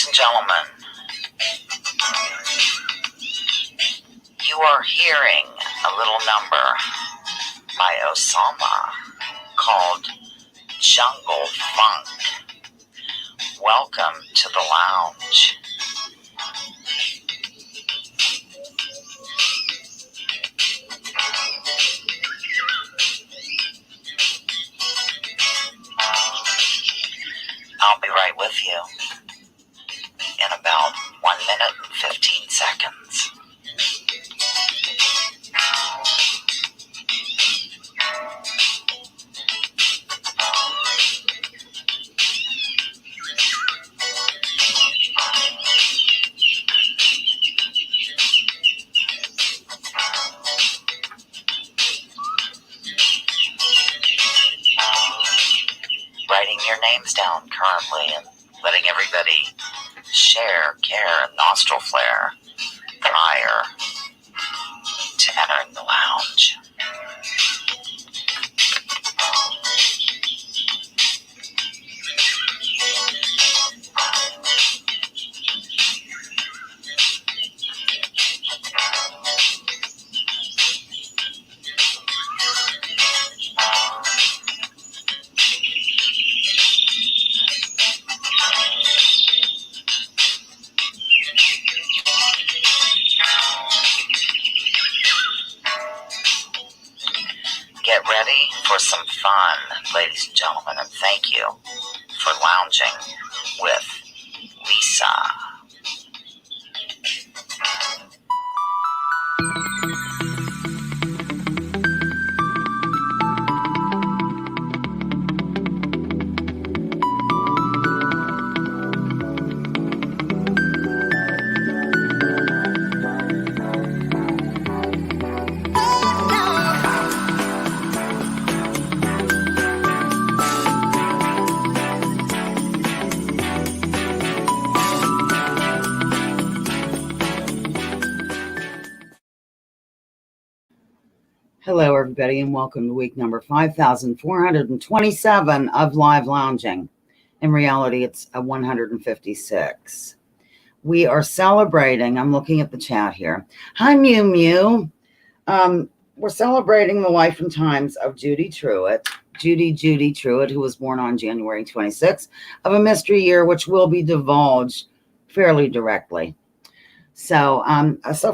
Ladies and gentlemen, you are hearing a little number by Osama called Jungle Funk. Welcome to the lounge. I'll be right with you in about 1 minute and 15 seconds. Writing your names down currently and letting everybody share, care, and nostril flare prior to entering the lounge. Get ready for some fun, ladies and gentlemen, and thank you for lounging with Lisa. Hello, everybody, and welcome to week number 5,427 of live lounging. In reality, it's a 156. We are celebrating. I'm looking at the chat here. Hi, Mew Mew. We're celebrating the life and times of Judy Truett, Judy-Judy Truett, who was born on January 26th of a mystery year, which will be divulged fairly directly. So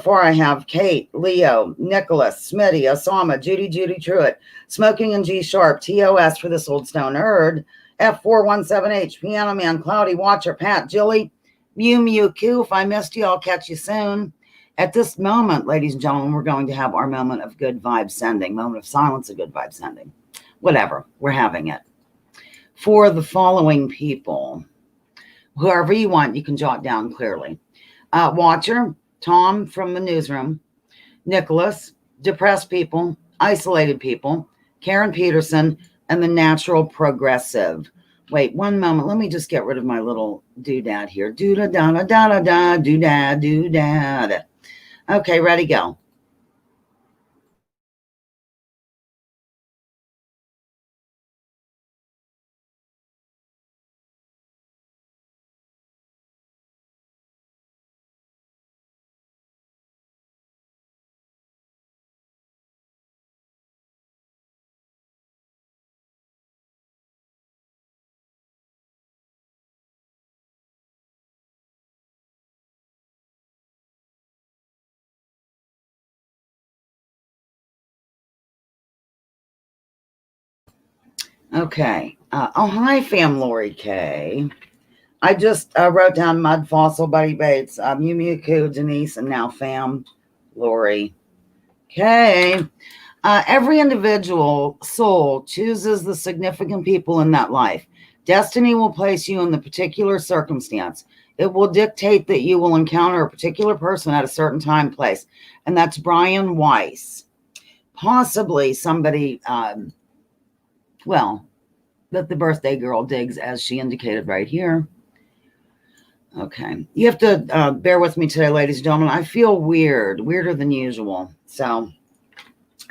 far I have Kate, Leo, Nicholas, Smitty, Osama, Judy-Judy Truett, Smoking and G Sharp, TOS for this old stone nerd, F417H, Piano Man, Cloudy Watcher, Pat, Jilly, Mew Mew Q. If I missed you, I'll catch you soon. At this moment, ladies and gentlemen, we're going to have our moment of good vibe sending, moment of silence, a good vibe sending. Whatever, we're having it. For the following people, whoever you want, you can jot down clearly. Watcher, Tom from the newsroom, Nicholas, depressed people, isolated people, Karen Peterson, and the natural progressive. Wait, one moment. Let me just get rid of my little doodad here. Doo-da-da-da-da-da, doodad, doodad. Okay, ready, go. Okay. Hi, fam, Lori K. I just wrote down Mud Fossil, Buddy Bates, Mew Mew Koo, Denise, and now fam, Lori. Okay. Every individual soul chooses the significant people in that life. Destiny will place you in the particular circumstance. It will dictate that you will encounter a particular person at a certain time, place. And that's Brian Weiss. Possibly somebody, that the birthday girl digs, as she indicated right here. Okay. You have to bear with me today, ladies and gentlemen. I feel weird, weirder than usual. So,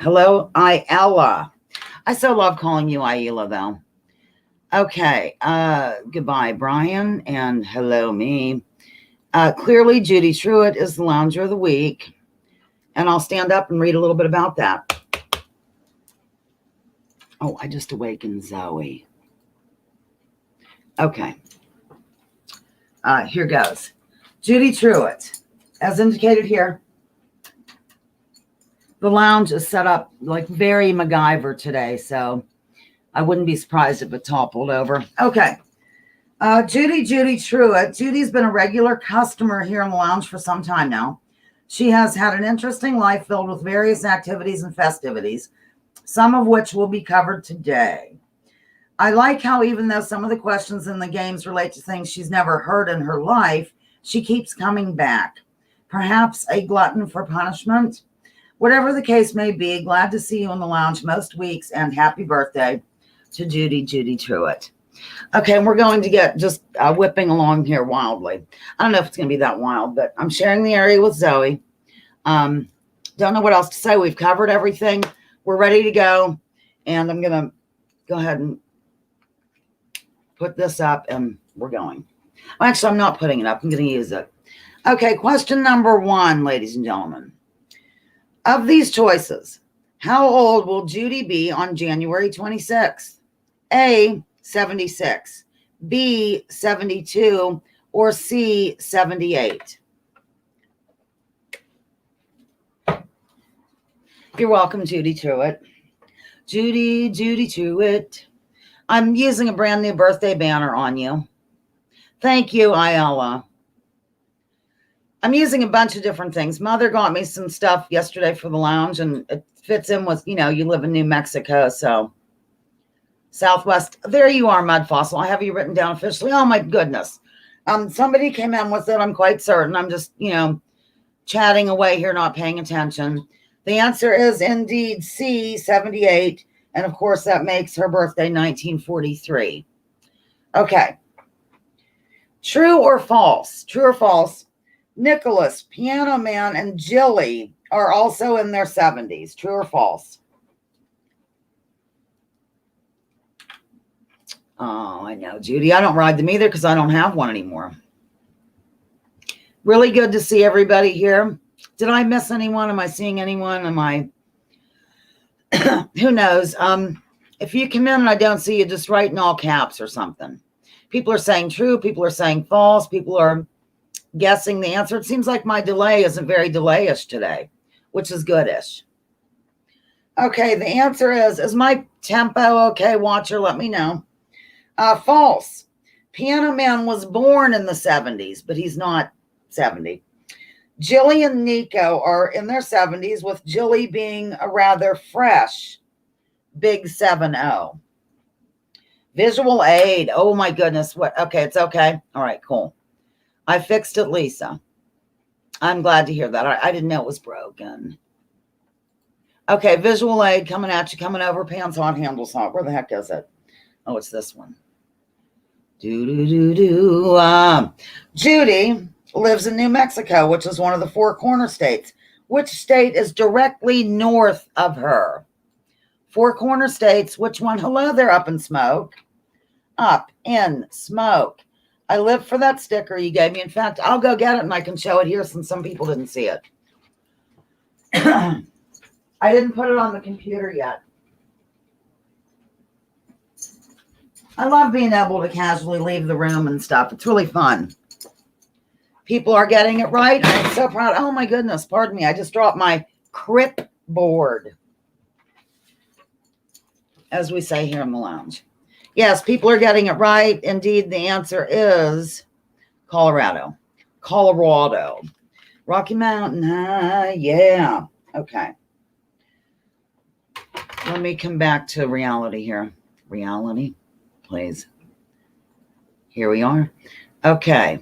hello, Iella. I so love calling you Iella, though. Okay. Goodbye, Brian, and hello, me. Clearly, Judy Truett is the lounger of the week, and I'll stand up and read a little bit about that. Oh, I just awakened Zoe. Okay. Here goes. Judy Truett, as indicated here, the lounge is set up like very MacGyver today, so I wouldn't be surprised if it toppled over. Okay. Judy-Judy Truett. Judy's been a regular customer here in the lounge for some time now. She has had an interesting life filled with various activities and festivities, some of which will be covered today. I like how even though some of the questions in the games relate to things she's never heard in her life, she keeps coming back. Perhaps a glutton for punishment? Whatever the case may be, glad to see you in the lounge most weeks, and happy birthday to Judy-Judy Truett. Okay, and we're going to get just whipping along here wildly. I don't know if it's going to be that wild, but I'm sharing the area with Zoe. Don't know what else to say. We've covered everything. We're ready to go, and I'm going to go ahead and put this up, and we're going. Actually, I'm not putting it up. I'm going to use it. Okay, question number 1, ladies and gentlemen. Of these choices, how old will Judy be on January 26th? A, 76, B, 72, or C, 78? You're welcome, Judy Truett. Judy-Judy Truett. I'm using a brand new birthday banner on you. Thank you, Ayala. I'm using a bunch of different things. Mother got me some stuff yesterday for the lounge, and it fits in with, you live in New Mexico, so Southwest. There you are, Mud Fossil. I have you written down officially. Oh, my goodness. Somebody came in with it, I'm quite certain. I'm just, chatting away here, not paying attention. The answer is indeed C, 78, and of course that makes her birthday 1943. Okay. True or false? True or false? Nicholas, Piano Man, and Jilly are also in their 70s. True or false? Oh, I know, Judy. I don't ride them either because I don't have one anymore. Really good to see everybody here. Did I miss anyone? Am I seeing anyone? Am I? Who knows? If you come in and I don't see you, just write in all caps or something. People are saying true. People are saying false. People are guessing the answer. It seems like my delay isn't very delay-ish today, which is goodish. Okay, the answer is my tempo okay, watcher? Let me know. False. Piano Man was born in the 70s, but he's not 70. Jilly and Nico are in their 70s, with Jilly being a rather fresh big 7-0. Visual aid. Oh, my goodness. What? Okay, it's okay. All right, cool. I fixed it, Lisa. I'm glad to hear that. I didn't know it was broken. Okay, visual aid coming at you, coming over. Pants hot, handles hot. Where the heck is it? Oh, it's this one. Judy lives in New Mexico, which is one of the 4 corner states. Which state is directly north of her? 4 corner states. Which one? Hello there, Up in Smoke. Up in Smoke. I live for that sticker you gave me. In fact, I'll go get it and I can show it here since some people didn't see it. I didn't put it on the computer yet. I love being able to casually leave the room and stuff. It's really fun. People are getting it right. I'm so proud. Oh, my goodness. Pardon me. I just dropped my crip board, as we say here in the lounge. Yes, people are getting it right. Indeed, the answer is Colorado. Rocky Mountain High. Yeah. Okay. Let me come back to reality here. Reality, please. Here we are. Okay.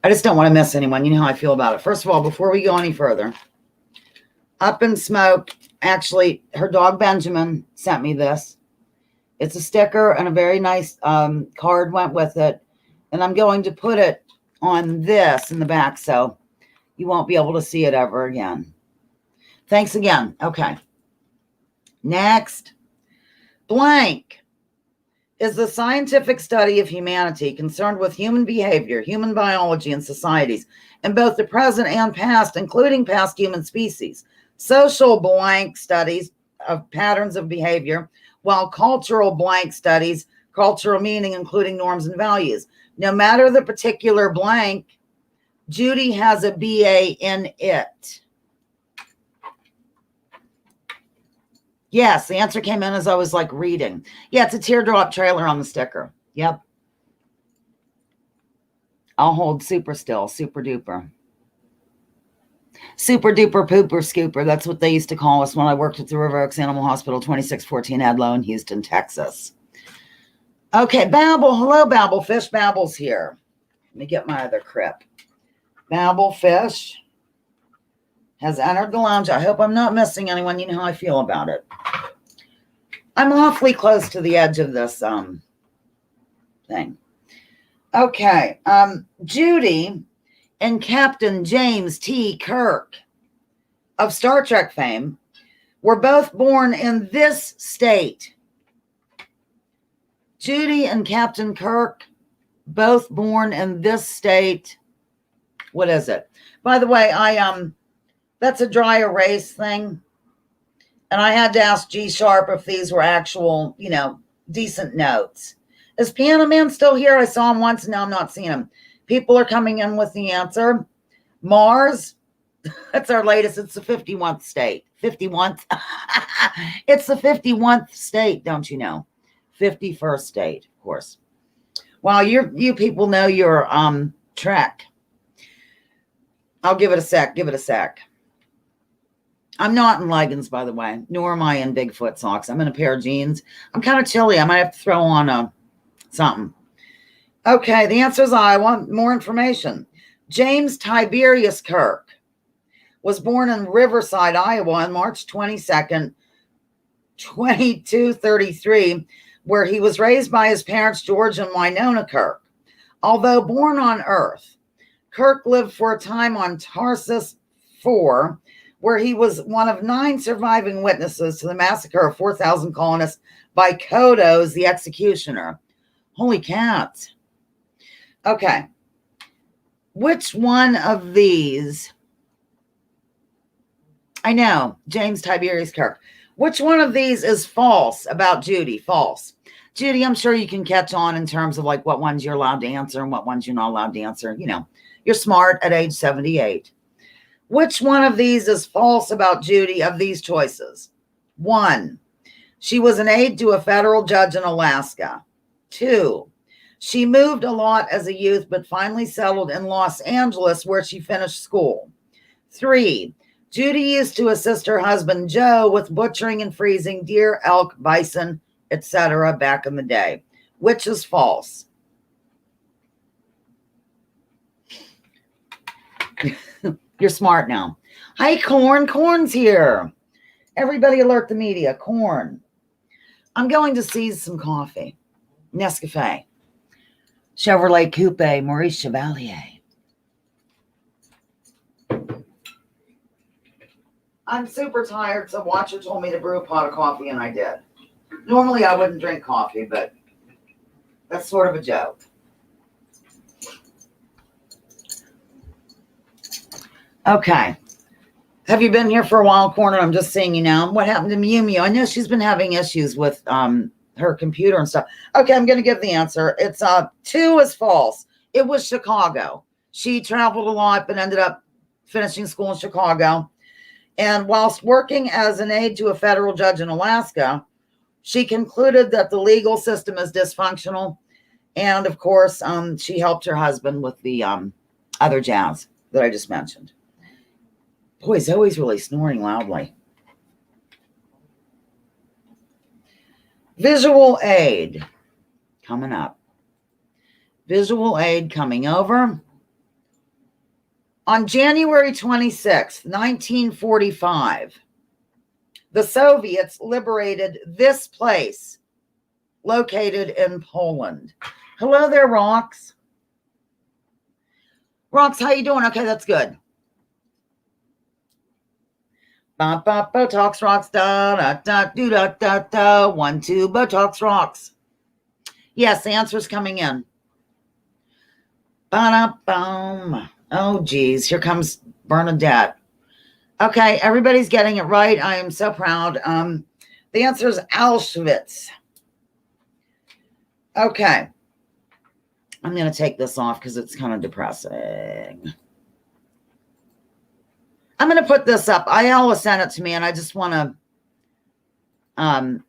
I just don't want to miss anyone. You know how I feel about it. First of all, before we go any further, Up in Smoke, actually, her dog Benjamin sent me this. It's a sticker and a very nice card went with it. And I'm going to put it on this in the back so you won't be able to see it ever again. Thanks again. Okay. Next. Blank. is the scientific study of humanity concerned with human behavior, human biology, and societies in both the present and past, including past human species. Social blank studies of patterns of behavior, while cultural blank studies, cultural meaning, including norms and values. No matter the particular blank, Judy has a BA in it. Yes, the answer came in as I was like reading. Yeah, it's a teardrop trailer on the sticker. Yep. I'll hold super still, super duper. Super duper pooper scooper. That's what they used to call us when I worked at the River Oaks Animal Hospital, 2614 Adlo in Houston, Texas. Okay, Babble. Hello, Babblefish. Babble's here. Let me get my other crip. Babblefish has entered the lounge. I hope I'm not missing anyone. You know how I feel about it. I'm awfully close to the edge of this thing. Okay. Judy and Captain James T. Kirk of Star Trek fame were both born in this state. Judy and Captain Kirk, both born in this state. What is it? By the way, that's a dry erase thing. And I had to ask G Sharp if these were actual, decent notes. Is Piano Man still here? I saw him once and now I'm not seeing him. People are coming in with the answer. Mars, that's our latest. It's the 51st state. 51st. It's the 51st state, don't you know? 51st state, of course. Wow, you people know your Trek. I'll give it a sec. Give it a sec. I'm not in leggings, by the way, nor am I in Bigfoot socks. I'm in a pair of jeans. I'm kind of chilly. I might have to throw on something. Okay, the answer is I want more information. James Tiberius Kirk was born in Riverside, Iowa on March 22nd, 2233, where he was raised by his parents, George and Winona Kirk. Although born on Earth, Kirk lived for a time on Tarsus 4, where he was one of 9 surviving witnesses to the massacre of 4,000 colonists by Kodos, the executioner. Holy cats. Okay. Which one of these? I know, James Tiberius Kirk. Which one of these is false about Judy? False. Judy, I'm sure you can catch on in terms of like what ones you're allowed to answer and what ones you're not allowed to answer. You're smart at age 78. Which one of these is false about Judy of these choices? 1, she was an aide to a federal judge in Alaska. 2, she moved a lot as a youth, but finally settled in Los Angeles, where she finished school. 3, Judy used to assist her husband, Joe, with butchering and freezing deer, elk, bison, etc. back in the day. Which is false? You're smart now. Hi, Corn. Corn's here. Everybody alert the media. Corn. I'm going to seize some coffee. Nescafe. Chevrolet Coupe, Maurice Chevalier. I'm super tired, so Watcher told me to brew a pot of coffee, and I did. Normally, I wouldn't drink coffee, but that's sort of a joke. Okay. Have you been here for a while, Corner? I'm just seeing you now. What happened to Mew Mew? I know she's been having issues with her computer and stuff. Okay, I'm going to give the answer. It's 2 is false. It was Chicago. She traveled a lot, but ended up finishing school in Chicago. And whilst working as an aide to a federal judge in Alaska, she concluded that the legal system is dysfunctional. And of course, she helped her husband with the other jazz that I just mentioned. Boy, Zoe's really snoring loudly. Visual aid coming up. Visual aid coming over. On January 26th, 1945, the Soviets liberated this place located in Poland. Hello there, Rox. Rox, how you doing? Okay, that's good. Botox rocks, da da da do da da da. 1, 2, Botox rocks. Yes, the answer's coming in. Ba-da-bum. Oh, geez. Here comes Bernadette. Okay, everybody's getting it right. I am so proud. The answer is Auschwitz. Okay. I'm going to take this off because it's kind of depressing. I'm going to put this up. Ayala sent it to me, and I just want to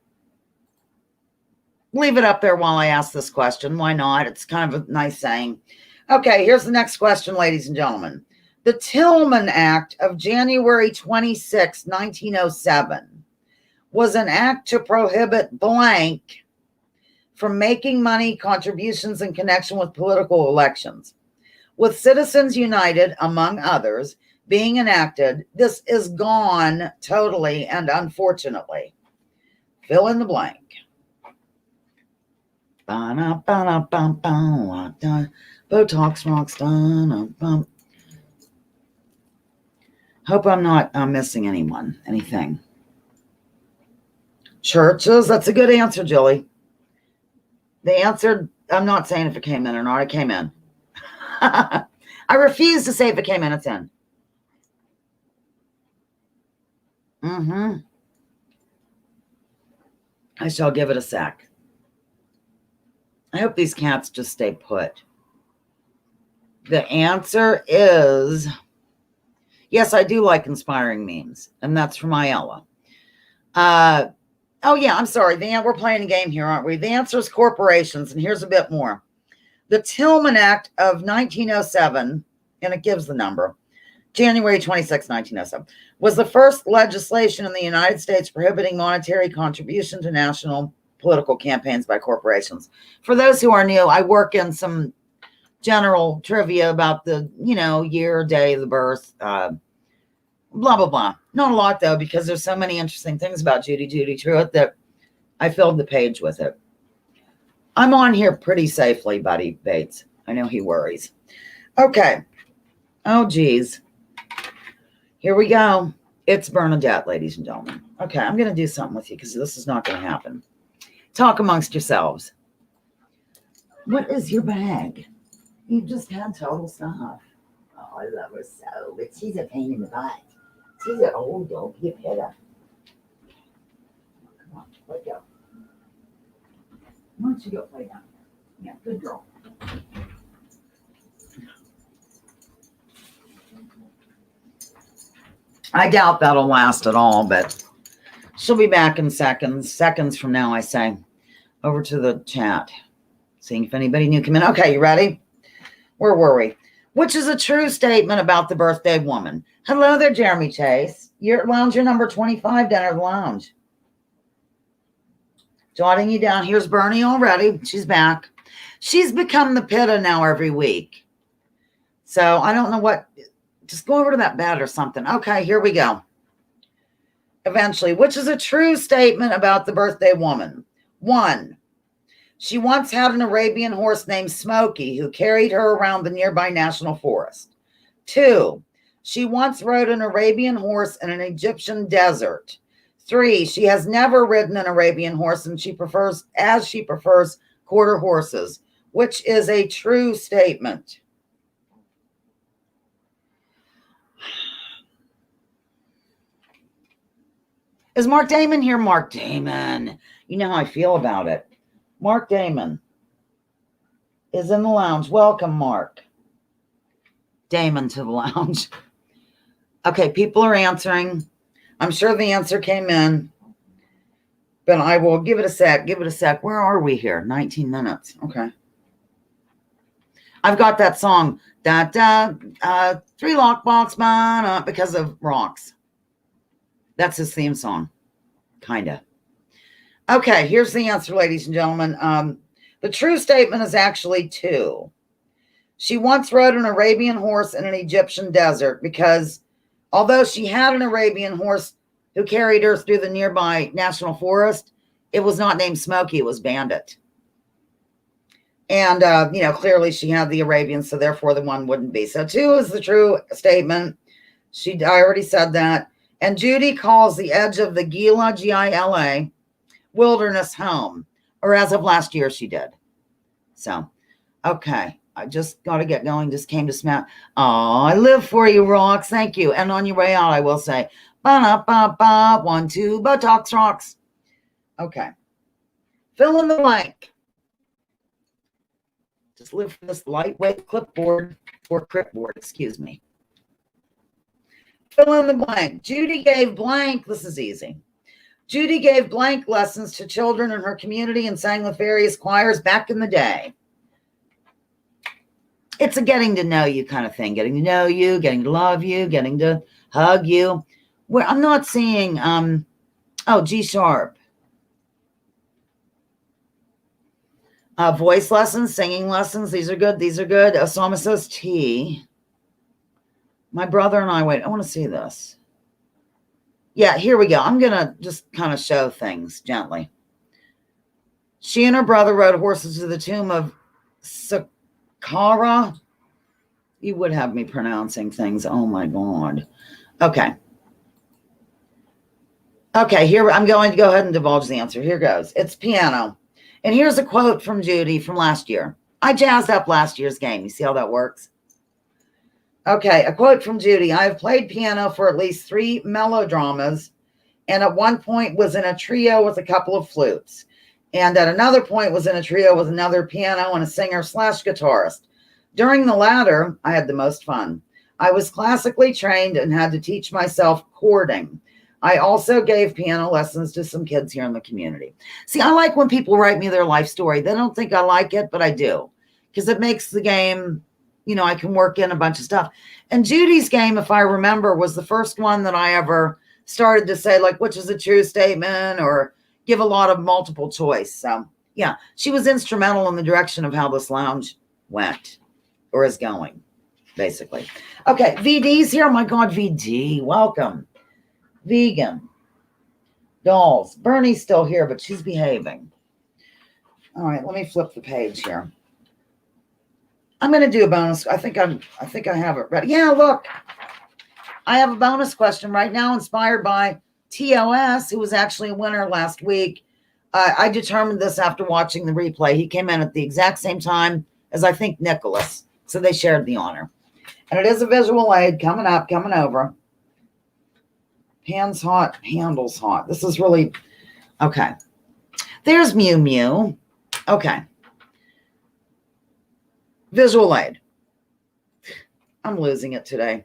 leave it up there while I ask this question. Why not? It's kind of a nice saying. Okay, here's the next question, ladies and gentlemen. The Tillman Act of January 26, 1907 was an act to prohibit blank from making money contributions in connection with political elections. With Citizens United, among others, being enacted, this is gone totally and unfortunately. Fill in the blank. Botox rocks. Hope I'm not missing anything. Churches, that's a good answer, Julie. The answer, I'm not saying if it came in or not, it came in. I refuse to say if it came in, it's in. I shall give it a sec. I hope these cats just stay put. The answer is, yes, I do like inspiring memes, and that's from Ayala. Oh, yeah, I'm sorry. We're playing a game here, aren't we? The answer is corporations, and here's a bit more. The Tillman Act of 1907, and it gives the number, January 26, 1907, was the first legislation in the United States prohibiting monetary contribution to national political campaigns by corporations. For those who are new, I work in some general trivia about the, year, day of the birth, blah, blah, blah. Not a lot, though, because there's so many interesting things about Judy-Judy Truett that I filled the page with it. I'm on here pretty safely, Buddy Bates. I know he worries. Okay. Oh, geez. Here we go. It's Bernadette, ladies and gentlemen. Okay, I'm going to do something with you because this is not going to happen. Talk amongst yourselves. What is your bag? You just had total stuff. Oh, I love her so, but she's a pain in the butt. She's an old dog. Get her. Come on, let go. Why don't you go play down here? Yeah, good girl. I doubt that'll last at all, but she'll be back in seconds. Seconds from now, I say. Over to the chat. Seeing if anybody new came in. Okay, you ready? Where were we? Which is a true statement about the birthday woman. Hello there, Jeremy Chase. You're at lounge, number 25 down at the lounge. Jotting you down. Here's Bernie already. She's back. She's become the pitta now every week. So I don't know what. Just go over to that bed or something. Okay, here we go. Eventually, which is a true statement about the birthday woman. 1, she once had an Arabian horse named Smokey who carried her around the nearby national forest. 2, she once rode an Arabian horse in an Egyptian desert. 3, she has never ridden an Arabian horse and she prefers quarter horses, which is a true statement. Is Mark Damon here? Mark Damon. You know how I feel about it. Mark Damon is in the lounge. Welcome, Mark Damon, to the lounge. Okay, people are answering. I'm sure the answer came in, but I will give it a sec. Give it a sec. Where are we here? 19 minutes. Okay. I've got that song, 3 Lockbox Man, because of rocks. That's his theme song. Kinda. Okay, here's the answer, ladies and gentlemen. The true statement is actually 2. She once rode an Arabian horse in an Egyptian desert because although she had an Arabian horse who carried her through the nearby national forest, it was not named Smokey, it was Bandit. And, clearly she had the Arabian, so therefore the one wouldn't be. So 2 is the true statement. I already said that. And Judy calls the edge of the Gila, Gila, wilderness home. Or as of last year, she did. So, okay. I just got to get going. Just came to smack. Oh, I live for you, Rocks. Thank you. And on your way out, I will say, ba-da-ba-ba, 1, 2, buttocks, rocks. Okay. Fill in the blank. Just live for this lightweight clipboard or cripboard, excuse me. Fill in the blank. Judy gave blank. This is easy. Judy gave blank lessons to children in her community and sang with various choirs back in the day. It's a getting to know you kind of thing. Getting to know you, getting to love you, getting to hug you. Where I'm not seeing, G sharp. Voice lessons, singing lessons. These are good. These are good. Osama says T. My brother and I, wait, I want to see this. Yeah, here we go. I'm going to just kind of show things gently. She and her brother rode horses to the tomb of Saqqara. You would have me pronouncing things. Oh, my God. Okay. Okay, here I'm going to go ahead and divulge the answer. Here goes. It's piano. And here's a quote from Judy from last year. I jazzed up last year's game. You see how that works? Okay, a quote from Judy. I have played piano for at least 3 melodramas, and at one point was in a trio with a couple of flutes. And at another point was in a trio with another piano and a singer/guitarist. During the latter, I had the most fun. I was classically trained and had to teach myself chording. I also gave piano lessons to some kids here in the community. See, I like when people write me their life story. They don't think I like it, but I do, because it makes the game, I can work in a bunch of stuff. And Judy's game, if I remember, was the first one that I ever started to say, like, which is a true statement, or give a lot of multiple choice. So, yeah, she was instrumental in the direction of how this lounge went or is going, basically. Okay, VD's here. Oh, my God, VD, welcome. Vegan. Dolls. Bernie's still here, but she's behaving. All right, let me flip the page here. I'm going to do a bonus. I think I have it ready. Yeah, look. I have a bonus question right now inspired by TOS, who was actually a winner last week. I determined this after watching the replay. He came in at the exact same time as I think Nicholas. So they shared the honor. And it is a visual aid coming over. Hands hot, handles hot. This is really, okay. There's Mew Mew. Okay. Visual aid. I'm losing it today.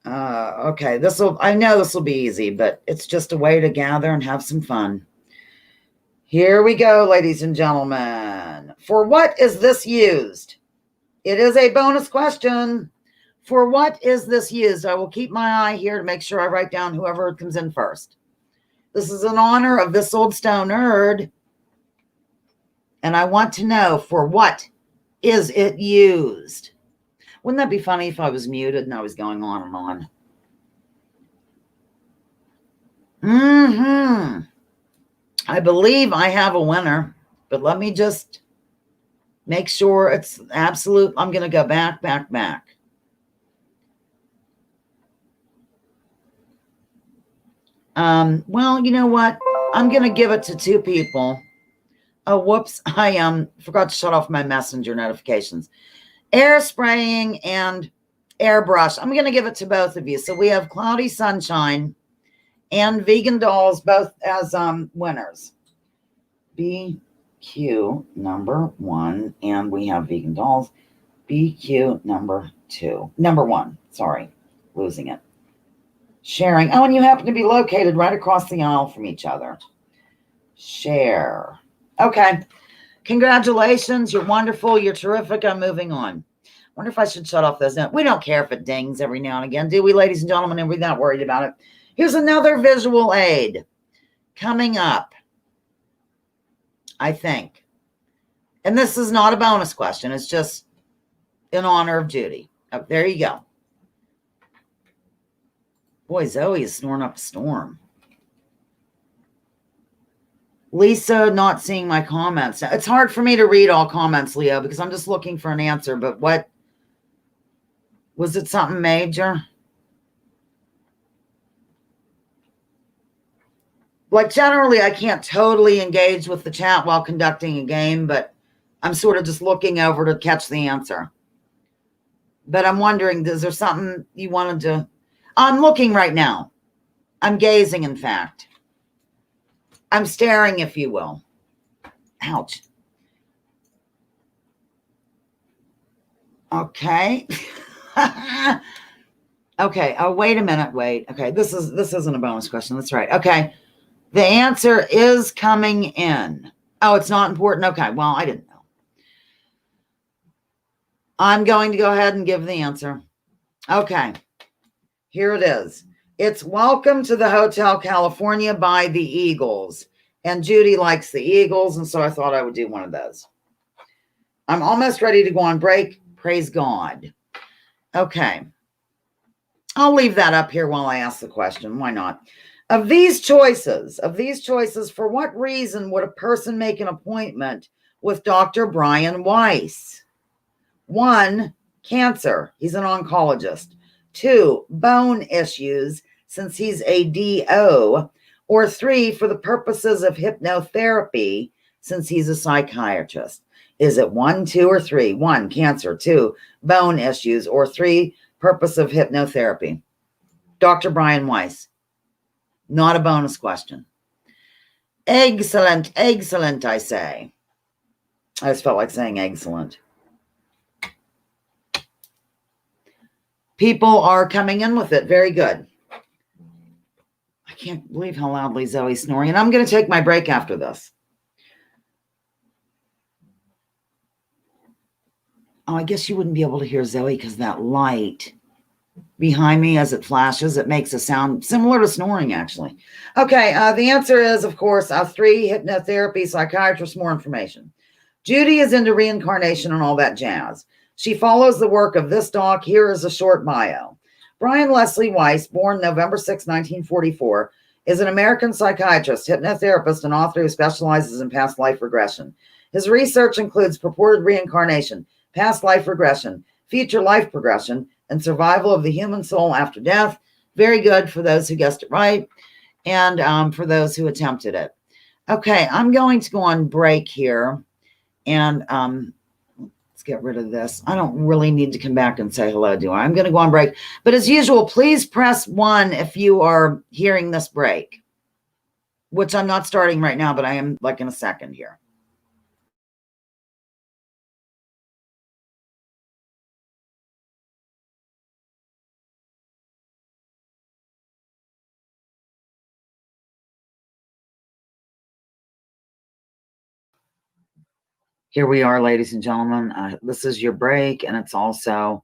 Okay, I know this will be easy, but it's just a way to gather and have some fun. Here we go, ladies and gentlemen. For what is this used? It is a bonus question. For what is this used? I will keep my eye here to make sure I write down whoever comes in first. This is in honor of this old stone nerd. And I want to know, for what is it used? Wouldn't that be funny if I was muted and I was going on and on? I believe I have a winner, but let me just make sure it's absolute. I'm going to go back. Well, you know what? I'm going to give it to 2 people. Oh, whoops. I forgot to shut off my messenger notifications. Air spraying and airbrush. I'm going to give it to both of you. So we have Cloudy Sunshine and Vegan Dolls both as winners. BQ number 1, and we have Vegan Dolls. BQ number 1. Sorry, losing it. Sharing. Oh, and you happen to be located right across the aisle from each other. Share. Okay. Congratulations. You're wonderful. You're terrific. I'm moving on. Wonder if I should shut off those. We don't care if it dings every now and again, do we, ladies and gentlemen? And we're not worried about it. Here's another visual aid coming up, I think. And this is not a bonus question. It's just in honor of Judy. Oh, there you go. Boy, Zoe is snoring up a storm. Lisa, not seeing my comments. It's hard for me to read all comments, Leo, because I'm just looking for an answer. But what? Was it something major? Like, generally, I can't totally engage with the chat while conducting a game, but I'm sort of just looking over to catch the answer. But I'm wondering, is there something you wanted to... I'm looking right now. I'm gazing, in fact. I'm staring, if you will. Ouch. Okay. Okay. Oh, wait a minute. Wait. Okay. This isn't a bonus question. That's right. Okay. The answer is coming in. Oh, it's not important. Okay. Well, I didn't know. I'm going to go ahead and give the answer. Okay. Here it is. It's Welcome to the Hotel California by the Eagles. And Judy likes the Eagles, and so I thought I would do one of those. I'm almost ready to go on break. Praise God. Okay. I'll leave that up here while I ask the question. Why not? Of these choices, for what reason would a person make an appointment with Dr. Brian Weiss? 1, cancer. He's an oncologist. 2, bone issues, since he's a DO. Or 3, for the purposes of hypnotherapy, since he's a psychiatrist. Is it 1, 2, or 3? 1, cancer. 2, bone issues. Or 3, purpose of hypnotherapy. Dr. Brian Weiss. Not a bonus question. Excellent, excellent, I say. I just felt like saying excellent. People are coming in with it. Very good. I can't believe how loudly Zoe's snoring. And I'm going to take my break after this. Oh, I guess you wouldn't be able to hear Zoe because that light behind me as it flashes, it makes a sound similar to snoring, actually. Okay, the answer is, of course, 3, hypnotherapy, psychiatrist, more information. Judy is into reincarnation and all that jazz. She follows the work of this doc. Here is a short bio. Brian Leslie Weiss, born November 6, 1944, is an American psychiatrist, hypnotherapist, and author who specializes in past life regression. His research includes purported reincarnation, past life regression, future life progression, and survival of the human soul after death. Very good for those who guessed it right, and for those who attempted it. Okay, I'm going to go on break here, and let's get rid of this. I don't really need to come back and say hello, do I? I'm going to go on break. But as usual, please press 1 if you are hearing this break, which I'm not starting right now, but I am like in a second here. Here we are, ladies and gentlemen. This is your break, and it's also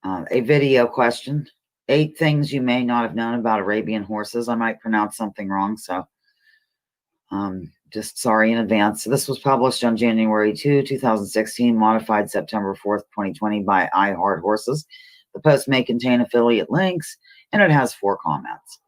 a video question. 8 things you may not have known about Arabian horses. I might pronounce something wrong, so just sorry in advance. So this was published on January 2, 2016, modified September 4th, 2020 by iHeart Horses. The post may contain affiliate links, and it has 4 comments.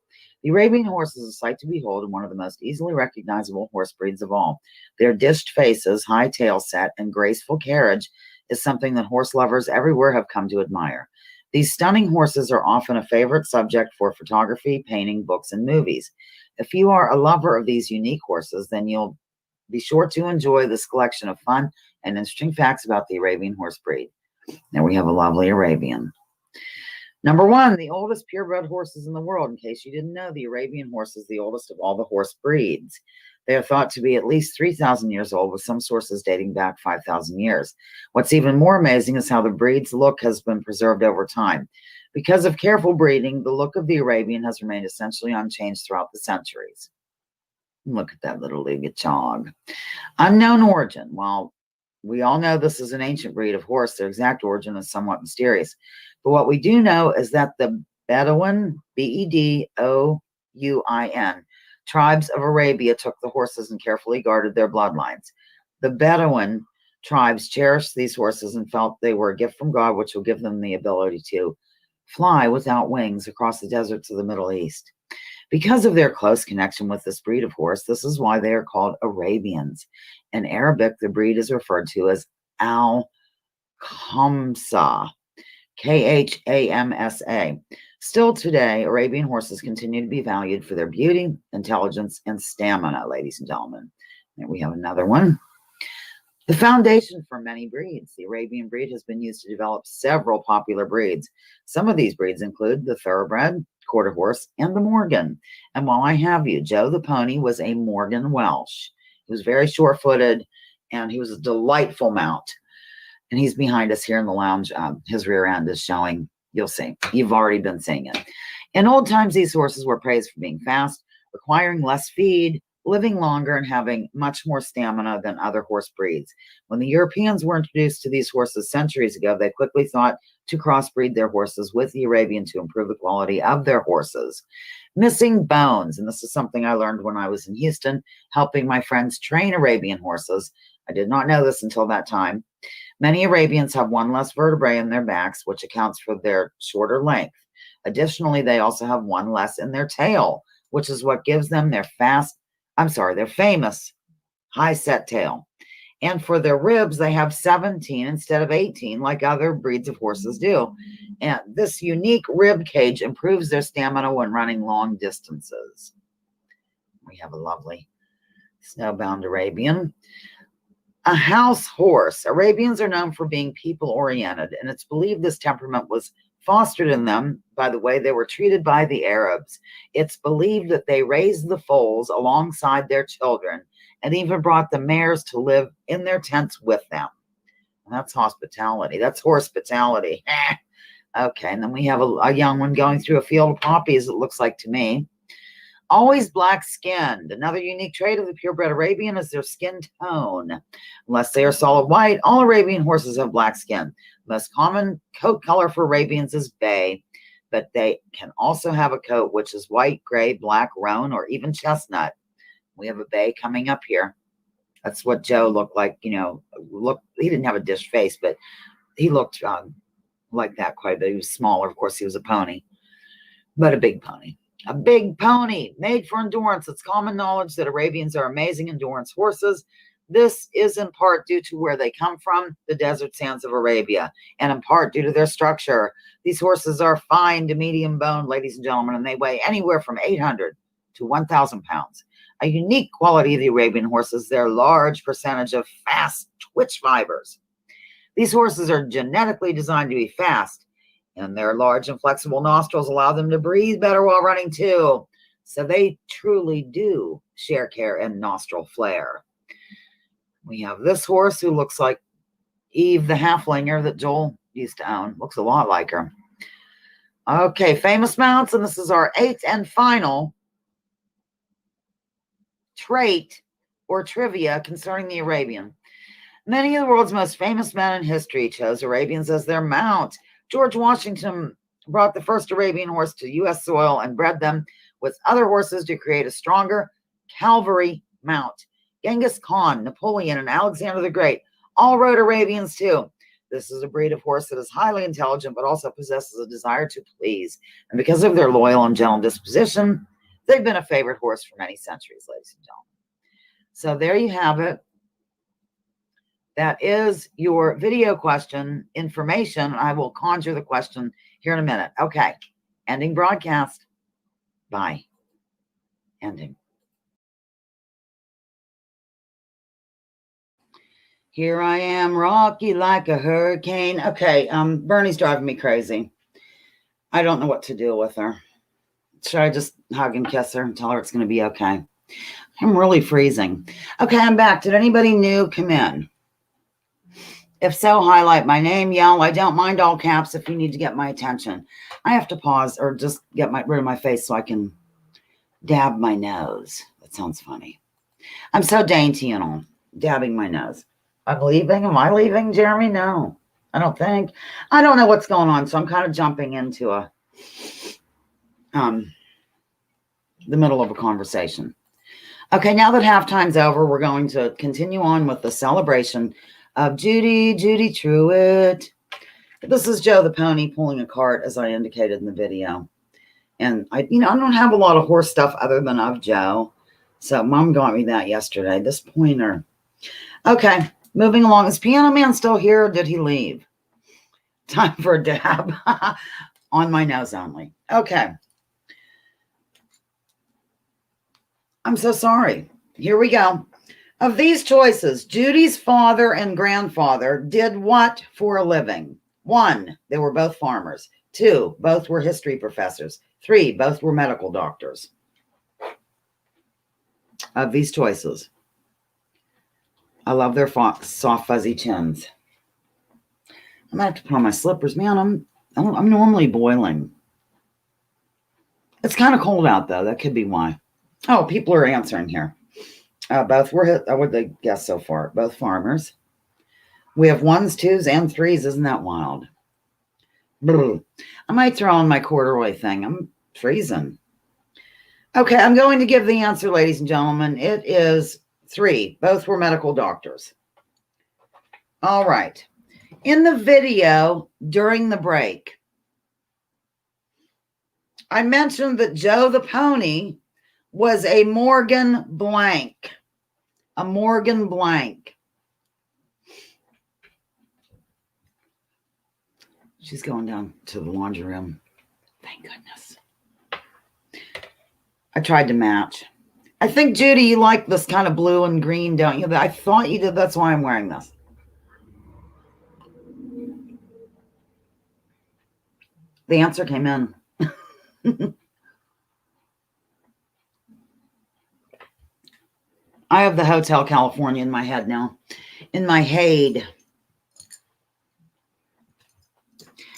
The Arabian horse is a sight to behold and one of the most easily recognizable horse breeds of all. Their dished faces, high tail set, and graceful carriage is something that horse lovers everywhere have come to admire. These stunning horses are often a favorite subject for photography, painting, books, and movies. If you are a lover of these unique horses, then you'll be sure to enjoy this collection of fun and interesting facts about the Arabian horse breed. Now we have a lovely Arabian. Number 1, the oldest purebred horses in the world. In case you didn't know, the Arabian horse is the oldest of all the horse breeds. They are thought to be at least 3,000 years old, with some sources dating back 5,000 years. What's even more amazing is how the breed's look has been preserved over time. Because of careful breeding, the look of the Arabian has remained essentially unchanged throughout the centuries. Look at that little chog. Unknown origin. While we all know this is an ancient breed of horse, their exact origin is somewhat mysterious. But what we do know is that the Bedouin, Bedouin, tribes of Arabia took the horses and carefully guarded their bloodlines. The Bedouin tribes cherished these horses and felt they were a gift from God, which will give them the ability to fly without wings across the deserts of the Middle East. Because of their close connection with this breed of horse, this is why they are called Arabians. In Arabic, the breed is referred to as Al-Khamsa. Khamsa. Still today, Arabian horses continue to be valued for their beauty, intelligence, and stamina, ladies and gentlemen. And we have another one. The foundation for many breeds. The Arabian breed has been used to develop several popular breeds. Some of these breeds include the thoroughbred, quarter horse, and the Morgan. And while I have you, Joe the pony was a Morgan Welsh. He was very short-footed, and he was a delightful mount. And he's behind us here in the lounge. His rear end is showing. You'll see. You've already been seeing it. In old times, these horses were praised for being fast, requiring less feed, living longer, and having much more stamina than other horse breeds. When the Europeans were introduced to these horses centuries ago, they quickly thought to crossbreed their horses with the Arabian to improve the quality of their horses. Missing bones, and this is something I learned when I was in Houston, helping my friends train Arabian horses. I did not know this until that time. Many Arabians have one less vertebrae in their backs, which accounts for their shorter length. Additionally, they also have one less in their tail, which is what gives them their famous high set tail. And for their ribs, they have 17 instead of 18, like other breeds of horses do. And this unique rib cage improves their stamina when running long distances. We have a lovely snowbound Arabian. A house horse. Arabians are known for being people-oriented, and it's believed this temperament was fostered in them by the way they were treated by the Arabs. It's believed that they raised the foals alongside their children and even brought the mares to live in their tents with them. And that's hospitality. That's hospitality. Okay, and then we have a young one going through a field of poppies, it looks like to me. Always black-skinned. Another unique trait of the purebred Arabian is their skin tone. Unless they are solid white, all Arabian horses have black skin. The most common coat color for Arabians is bay, but they can also have a coat which is white, gray, black, roan, or even chestnut. We have a bay coming up here. That's what Joe looked like. He didn't have a dish face, but he looked like that quite a bit. He was smaller. Of course, he was a pony, but a big pony. A big pony made for endurance. It's common knowledge that Arabians are amazing endurance horses. This is in part due to where they come from, the desert sands of Arabia, and in part due to their structure. These horses are fine to medium boned, ladies and gentlemen, and they weigh anywhere from 800 to 1,000 pounds. A unique quality of the Arabian horse is their large percentage of fast twitch fibers. These horses are genetically designed to be fast, and their large and flexible nostrils allow them to breathe better while running too. So they truly do share care and nostril flare. We have this horse who looks like Eve the halflinger that Joel used to own. Looks a lot like her. Okay, famous mounts, and this is our 8th and final trait or trivia concerning the Arabian. Many of the world's most famous men in history chose Arabians as their mount. George Washington brought the first Arabian horse to U.S. soil and bred them with other horses to create a stronger cavalry mount. Genghis Khan, Napoleon, and Alexander the Great all rode Arabians too. This is a breed of horse that is highly intelligent but also possesses a desire to please. And because of their loyal and gentle disposition, they've been a favorite horse for many centuries, ladies and gentlemen. So there you have it. That is your video question information. I will conjure the question here in a minute. Okay. Ending broadcast. Bye. Ending. Here I am, rocky like a hurricane. Okay, Bernie's driving me crazy. I don't know what to do with her. Should I just hug and kiss her and tell her it's going to be okay? I'm really freezing. Okay, I'm back. Did anybody new come in? If so, highlight my name, yell. I don't mind all caps if you need to get my attention. I have to pause or just get rid of my face so I can dab my nose. That sounds funny. I'm so dainty and all, dabbing my nose. I'm leaving. Am I leaving, Jeremy? No, I don't think. I don't know what's going on, so I'm kind of jumping into the middle of a conversation. Okay, now that halftime's over, we're going to continue on with the celebration of Judy-Judy Truett. This is Joe the pony pulling a cart, as I indicated in the video. And I don't have a lot of horse stuff other than of Joe. So Mom got me that yesterday. This pointer. Okay, moving along. Is Piano Man still here, or did he leave? Time for a dab on my nose only. Okay. I'm so sorry. Here we go. Of these choices, Judy's father and grandfather did what for a living? 1, they were both farmers. 2, both were history professors. 3, both were medical doctors. Of these choices, I love their soft, fuzzy chins. I might have to put on my slippers. Man, I'm normally boiling. It's kind of cold out, though. That could be why. Oh, people are answering here. Both were, what they guess so far? Both farmers. We have 1s, 2s, and 3s. Isn't that wild? I might throw on my corduroy thing. I'm freezing. Okay, I'm going to give the answer, ladies and gentlemen. It is 3. Both were medical doctors. All right. In the video during the break, I mentioned that Joe the Pony was a Morgan blank. A Morgan blank. She's going down to the laundry room. Thank goodness. I tried to match. I think, Judy, you like this kind of blue and green, don't you? I thought you did. That's why I'm wearing this. The answer came in. I have the Hotel California in my head now. In my head.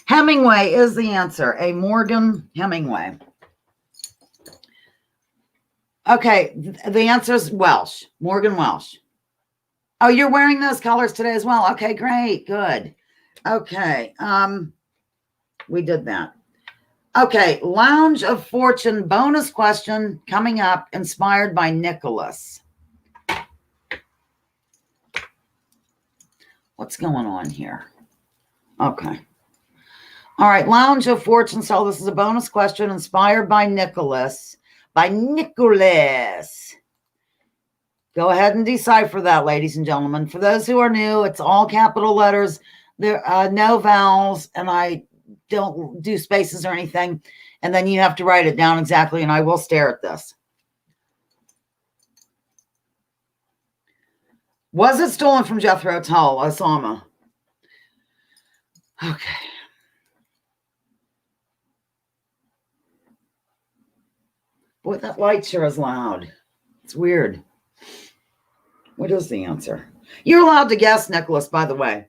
Hemingway is the answer. A Morgan Hemingway. Okay, the answer is Welsh. Morgan Welsh. Oh, you're wearing those colors today as well. Okay, great. Good. Okay. We did that. Okay, Lounge of Fortune bonus question coming up, inspired by Nicholas. What's going on here? Okay. All right, Lounge of Fortune. So this is a bonus question inspired by Nicholas. By Nicholas. Go ahead and decipher that, ladies and gentlemen. For those who are new, it's all capital letters. There are no vowels, and I don't do spaces or anything. And then you have to write it down exactly, and I will stare at this. Was it stolen from Jethro Tull, Osama? Okay. Boy, that light sure is loud. It's weird. What is the answer? You're allowed to guess, Nicholas, by the way.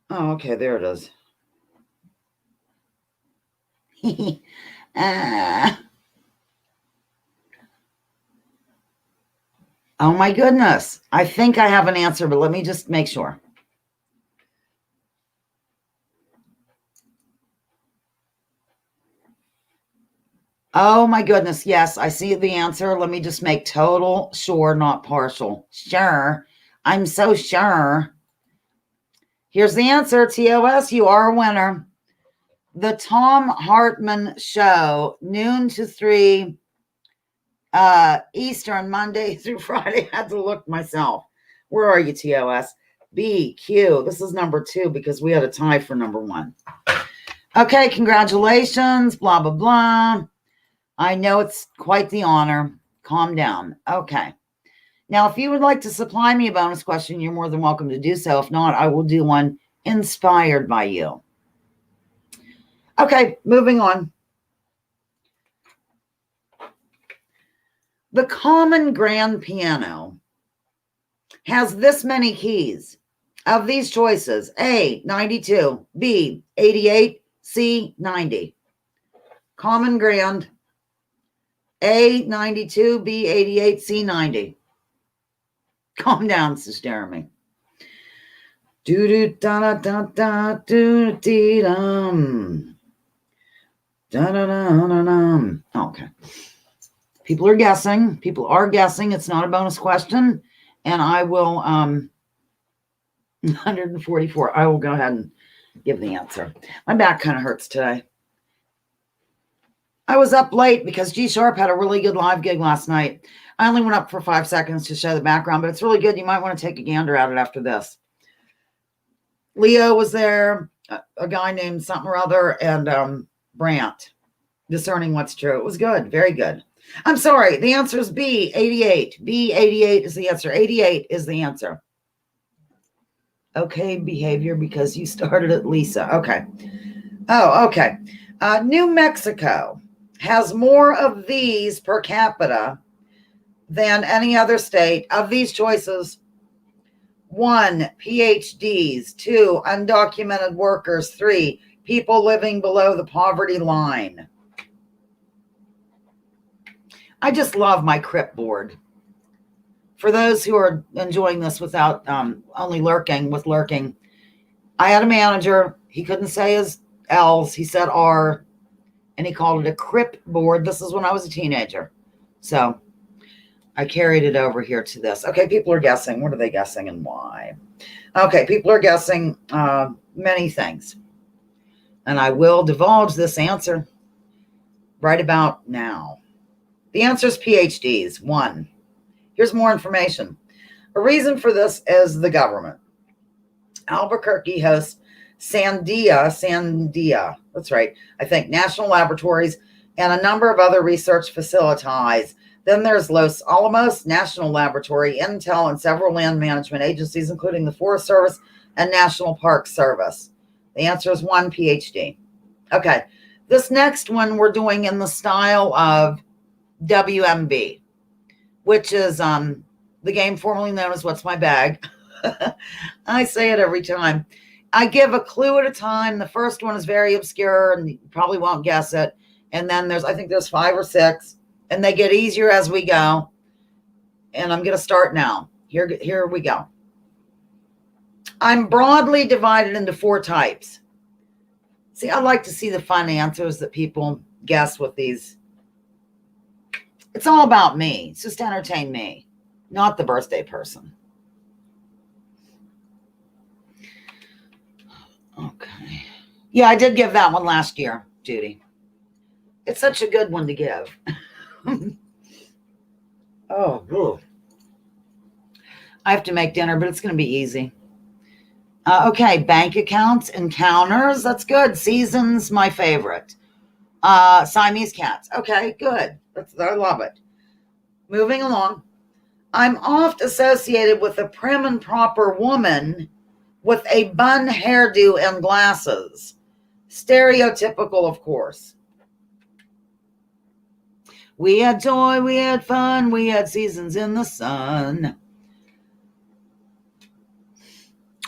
Oh, okay, there it is. Oh, my goodness. I think I have an answer, but let me just make sure. Oh, my goodness. Yes, I see the answer. Let me just make total sure, not partial. Sure. I'm so sure. Here's the answer. TOS, you are a winner. The Tom Hartman Show, noon to 3 Eastern, Monday through Friday. I had to look myself. Where are you, TOS? B, Q. This is number 2 because we had a tie for number 1. Okay, congratulations. Blah, blah, blah. I know it's quite the honor. Calm down. Okay. Now, if you would like to supply me a bonus question, you're more than welcome to do so. If not, I will do one inspired by you. Okay, moving on. The common grand piano has this many keys. Of these choices, A, 92, B, 88, C, 90. Common grand, A, 92, B, 88, C, 90. Calm down, says Jeremy. Do-do-da-da-da-da-do-dee-dum. Da-da-da-da-dum. Okay. People are guessing. People are guessing. It's not a bonus question. And I will, 144. I will go ahead and give the answer. My back kind of hurts today. I was up late because G Sharp had a really good live gig last night. I only went up for 5 seconds to show the background, but it's really good. You might want to take a gander at it after this. Leo was there, a guy named something or other, and Brant. Discerning what's true. It was good. Very good. I'm sorry. The answer is B, 88. B, 88 is the answer. 88 is the answer. Okay, behavior because you started at Lisa. Okay. Oh, okay. New Mexico has more of these per capita than any other state. Of these choices, 1, PhDs, 2, undocumented workers, 3, people living below the poverty line. I just love my Crip board. For those who are enjoying this without only lurking, with lurking, I had a manager. He couldn't say his L's. He said R, and he called it a Crip board. This is when I was a teenager. So I carried it over here to this. Okay, people are guessing. What are they guessing and why? Okay, people are guessing many things. And I will divulge this answer right about now. The answer is PhDs. 1. Here's more information. A reason for this is the government. Albuquerque hosts Sandia, that's right, I think, national laboratories and a number of other research facilities. Then there's Los Alamos National Laboratory, Intel, and several land management agencies, including the Forest Service and National Park Service. The answer is 1, PhD. Okay, this next one we're doing in the style of WMB, which is the game formerly known as What's My Bag. I say it every time. I give a clue at a time. The first one is very obscure and you probably won't guess it. And then I think there's 5 or 6, and they get easier as we go. And I'm going to start now. Here we go. I'm broadly divided into 4 types. See, I like to see the fun answers that people guess with these. It's all about me. It's just to entertain me, not the birthday person. Okay. Yeah, I did give that one last year, Judy. It's such a good one to give. Oh, I have to make dinner, but it's going to be easy. Okay, bank accounts, encounters. That's good. Seasons, my favorite. Siamese cats. Okay, good. I love it. Moving along. I'm oft associated with a prim and proper woman with a bun hairdo and glasses. Stereotypical, of course. We had joy, we had fun, we had seasons in the sun.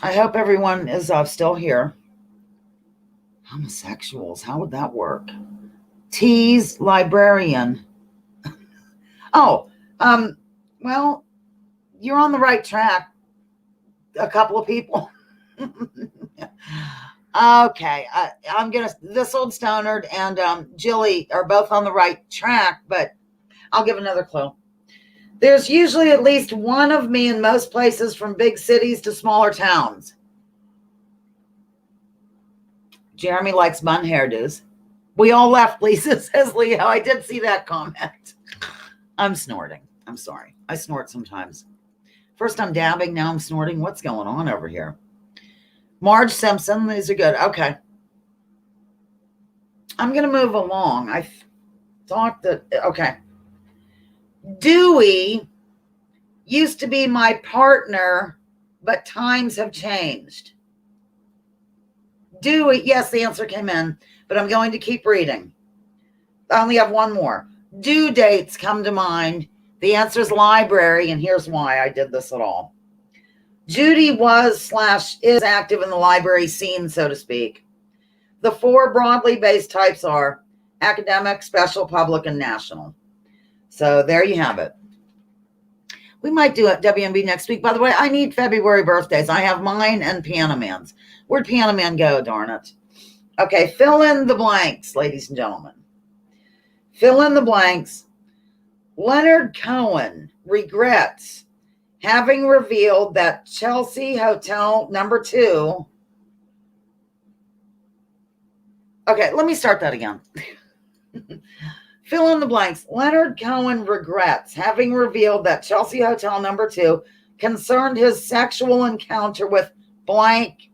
I hope everyone is still here. Homosexuals, how would that work? Tease, librarian. Oh, well, you're on the right track. A couple of people. Okay, this old stonard and Jilly are both on the right track, but I'll give another clue. There's usually at least one of me in most places, from big cities to smaller towns. Jeremy likes bun hairdos. We all left, Lisa, says Leo. I did see that comment. I'm snorting. I'm sorry. I snort sometimes. First I'm dabbing, now I'm snorting. What's going on over here? Marge Simpson, these are good. Okay. I'm going to move along. I thought that, okay. Dewey used to be my partner, but times have changed. Dewey, yes, the answer came in, but I'm going to keep reading. I only have one more. Due dates come to mind. The answer is library, and here's why I did this at all. Judy was/is active in the library scene, so to speak. The 4 broadly based types are academic, special, public, and national. So there you have it. We might do it WMB next week. By the way, I need February birthdays. I have mine and Piano Man's. Where'd Piano Man go, darn it? Okay, fill in the blanks, ladies and gentlemen. Fill in the blanks. Leonard Cohen regrets having revealed that Chelsea Hotel number 2. Okay, let me start that again. Fill in the blanks. Leonard Cohen regrets having revealed that Chelsea Hotel number 2 concerned his sexual encounter with blank.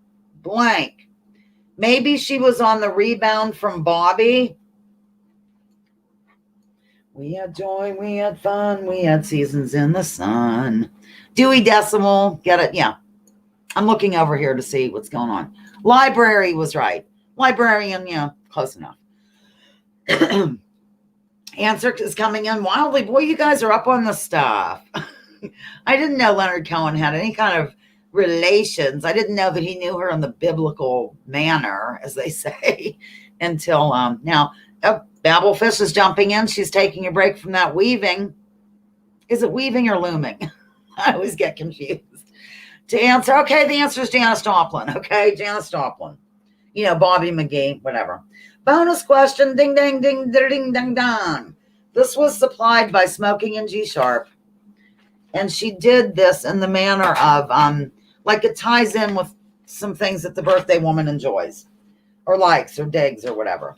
Maybe she was on the rebound from Bobby. We had joy, we had fun, we had seasons in the sun. Dewey Decimal, get it? Yeah. I'm looking over here to see what's going on. Library was right. Librarian, yeah, close enough. Answer is coming in wildly. Boy, you guys are up on the stuff. I didn't know Leonard Cohen had any kind of relations. I didn't know that he knew her in the biblical manner, as they say, until now. Babelfish is jumping in. She's taking a break from that weaving. Is it weaving or looming? I always get confused. To answer, okay, the answer is Janis Joplin. Okay, Janis Joplin. You know, Bobby McGee, whatever. Bonus question, ding, ding, ding, ding, ding, ding. This was supplied by Smoking in G Sharp. And she did this in the manner of, like it ties in with some things that the birthday woman enjoys or likes or digs or whatever.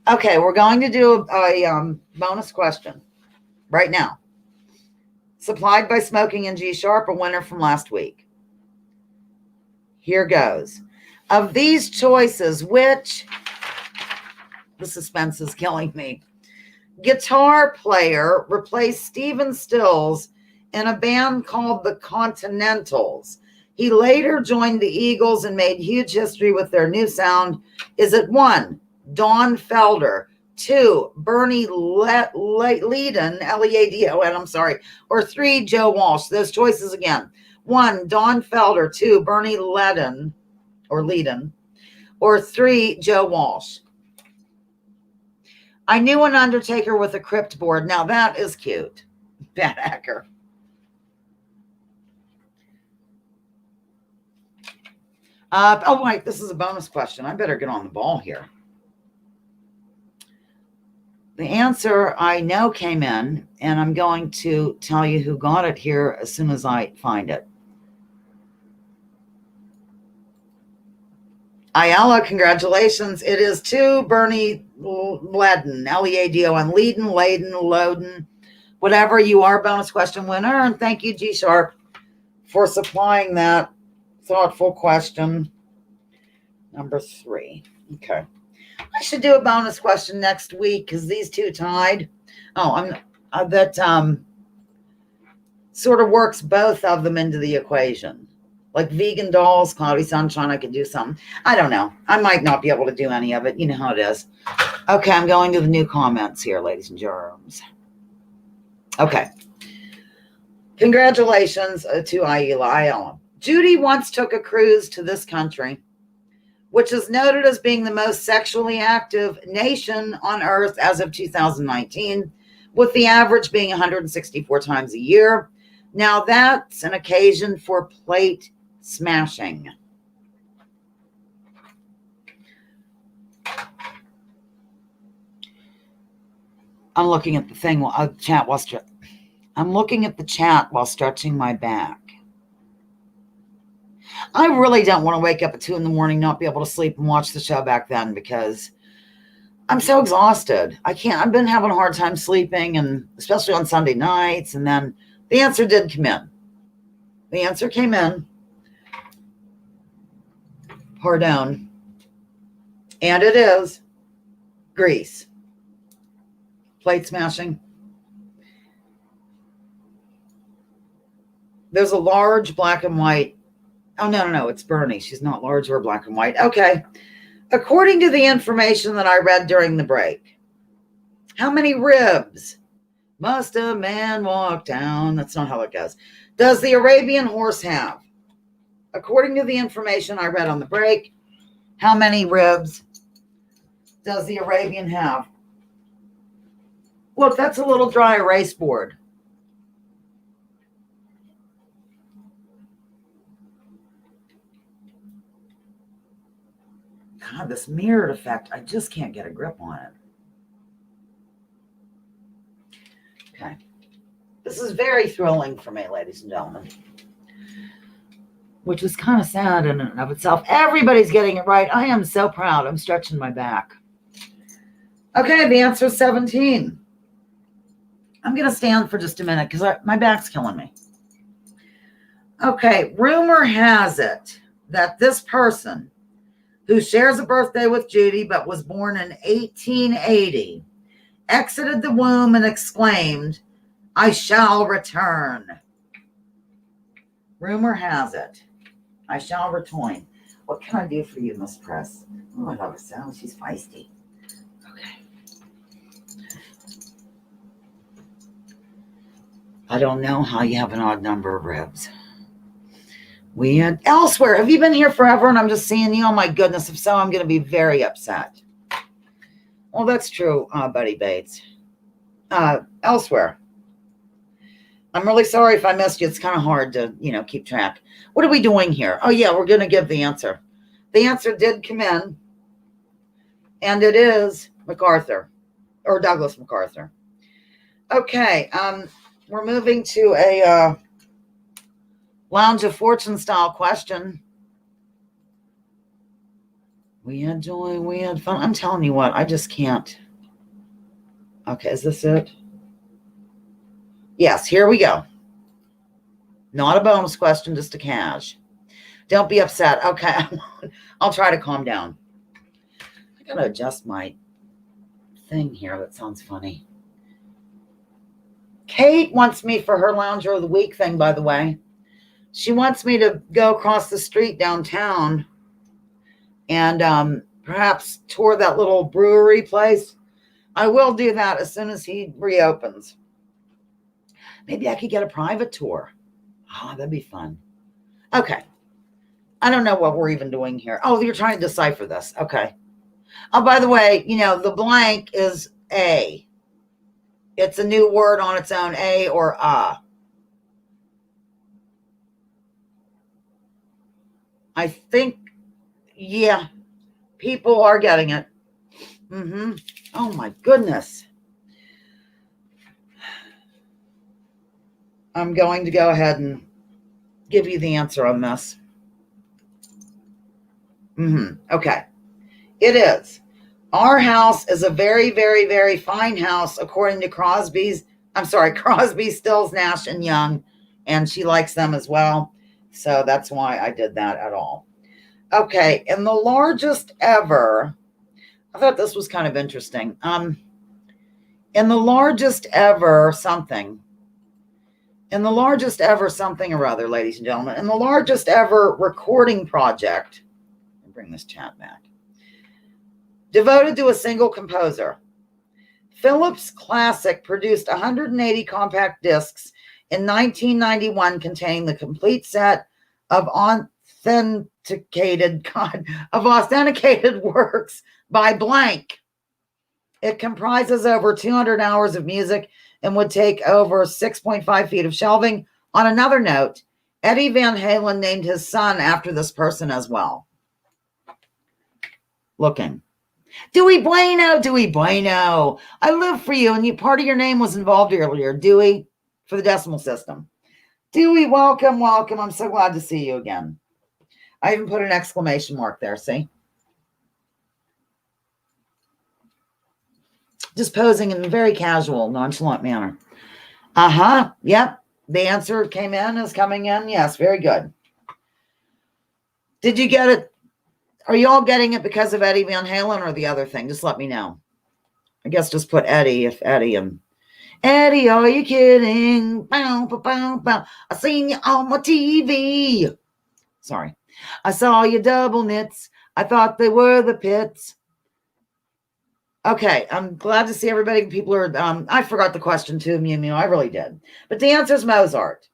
Okay, we're going to do a bonus question right now. Supplied by Smoking in G Sharp, a winner from last week. Here goes. Of these choices, which, the suspense is killing me, guitar player replaced Stephen Stills in a band called the Continentals? He later joined the Eagles and made huge history with their new sound. Is it 1, Don Felder, 2, Bernie Leadon, L-E-A-D-O-N, I'm sorry, or 3, Joe Walsh? Those choices again. 1, Don Felder, 2, Bernie Leadon, or 3, Joe Walsh. I knew an undertaker with a crypt board. Now that is cute. Bad hacker. Oh, wait, this is a bonus question. I better get on the ball here. The answer I know came in, and I'm going to tell you who got it here as soon as I find it. Ayala, congratulations. It is 2, Bernie Leadon, L-E-A-D-O-N, Leadon, whatever. You are bonus question winner. And thank you, G Sharp, for supplying that thoughtful question. Number 3. Okay. I should do a bonus question next week because these two tied. Oh, that sort of works both of them into the equation. Like vegan dolls, cloudy sunshine, I could do something. I don't know. I might not be able to do any of it. You know how it is. Okay, I'm going to the new comments here, ladies and germs. Okay. Congratulations to Ayala. Judy once took a cruise to this country, which is noted as being the most sexually active nation on earth as of 2019, with the average being 164 times a year. Now that's an occasion for plate smashing. I'm looking at the thing I'm looking at the chat while stretching my back. I really don't want to wake up at 2 a.m, not be able to sleep and watch the show back then because I'm so exhausted. I can't. I've been having a hard time sleeping, and especially on Sunday nights. And then the answer did come in. The answer came in. Pardon. And it is Grease. Plate smashing. There's a large black and white. Oh, no. It's Bernie. She's not large or black and white. Okay. According to the information that I read during the break, how many ribs must a man walk down? That's not how it goes. Does the Arabian horse have? According to the information I read on the break, how many ribs does the Arabian have? Look, that's a little dry erase board. God, this mirrored effect, I just can't get a grip on it. Okay. This is very thrilling for me, ladies and gentlemen. Which is kind of sad in and of itself. Everybody's getting it right. I am so proud. I'm stretching my back. Okay, the answer is 17. I'm going to stand for just a minute because my back's killing me. Okay, rumor has it that this person who shares a birthday with Judy but was born in 1880, exited the womb and exclaimed, "I shall return." Rumor has it, I shall return. What can I do for you, Miss Press? Oh, I love her so. She's feisty. Okay. I don't know how you have an odd number of ribs. We had elsewhere. Have you been here forever and I'm just seeing you? Oh my goodness. If so, I'm going to be very upset. Well, that's true, Buddy Bates. Elsewhere. I'm really sorry if I missed you. It's kind of hard to, keep track. What are we doing here? Oh, yeah, we're going to give the answer. The answer did come in, and it is MacArthur, or Douglas MacArthur. Okay, we're moving to a Lounge of Fortune style question. We had joy, we had fun. I'm telling you what, I just can't. Okay, is this it? Yes, here we go. Not a bonus question, just a cash. Don't be upset. Okay, I'll try to calm down. I gotta adjust my thing here. That sounds funny. Kate wants me for her Lounger of the Week thing, by the way. She wants me to go across the street downtown and perhaps tour that little brewery place. I will do that as soon as he reopens. Maybe I could get a private tour. Oh, that'd be fun. Okay. I don't know what we're even doing here. Oh, you're trying to decipher this. Okay. Oh, by the way, the blank is A. It's a new word on its own, A or A. I think, yeah, people are getting it. Oh, my goodness. I'm going to go ahead and give you the answer on this. Okay. It is. Our house is a very, very, very fine house, according to Crosby, Stills, Nash, and Young, and she likes them as well. So that's why I did that at all. Okay, and the largest ever, I thought this was kind of interesting. In the largest ever something or other, ladies and gentlemen, in the largest ever recording project, I'll bring this chat back, devoted to a single composer, Philips Classic produced 180 compact discs in 1991 containing the complete set of authenticated works by blank. It comprises over 200 hours of music and would take over 6.5 feet of shelving. On another note, Eddie Van Halen named his son after this person as well. Looking. Dewey Bueno. I live for you, and part of your name was involved earlier. Dewey, for the decimal system. Dewey, welcome. I'm so glad to see you again. I even put an exclamation mark there, see? Just posing in a very casual, nonchalant manner. Yep. The answer is coming in. Yes, very good. Did you get it? Are you all getting it because of Eddie Van Halen or the other thing? Just let me know. I guess just put Eddie if Eddie and Eddie, are you kidding? Bow, bow, bow, bow. I seen you on my TV. Sorry. I saw your double knits. I thought they were the pits. Okay, I'm glad to see everybody. People are, I forgot the question too, Mew Mew. I really did. But the answer is Mozart.